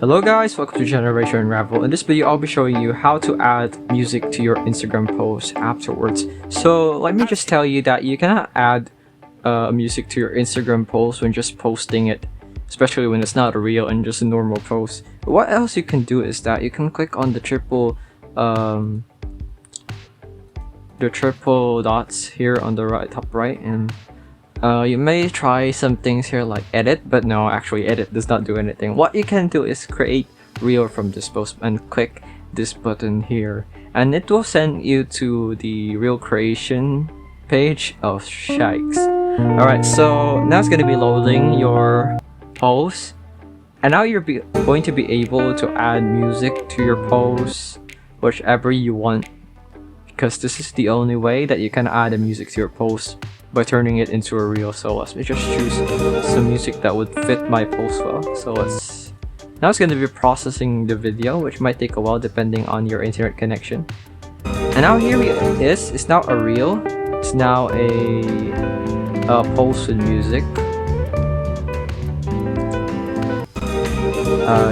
Hello guys, welcome to Generation Unravel. In this video, I'll be showing you how to add music to your Instagram post afterwards. So let me just tell you that you cannot add music to your Instagram post when just posting it, especially when it's not a reel and just a normal post. But what else you can do is that you can click on the triple dots here on the top right, and you may try some things here like edit, but no, actually edit does not do anything. What you can do is create reel from this post and click this button here, and it will send you to the reel creation page of Shikes. Alright, so now it's going to be loading your post, and now you're going to be able to add music to your post, whichever you want, because this is the only way that you can add a music to your post, by turning it into a reel. So let me just choose some music that would fit my post well. So now it's going to be processing the video, which might take a while depending on your internet connection. And now here it is. It's now a reel. It's now a post with music.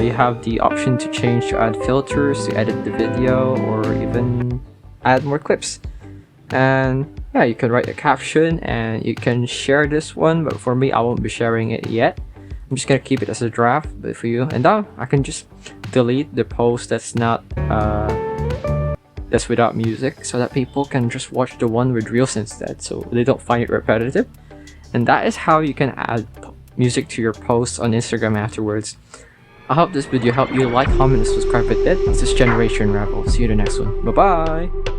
You have the option to change, to add filters, to edit the video, or even add more clips. And yeah, you can write a caption and you can share this one, but for me, I won't be sharing it yet. I'm just gonna keep it as a draft, but for you, and now I can just delete the post that's not that's without music, so that people can just watch the one with reels instead, so they don't find it repetitive. And that is how you can add music to your posts on Instagram afterwards. I hope this video helped you. Like, comment, and subscribe if it did. This is Generation Unravel. See you in the next one. Bye bye.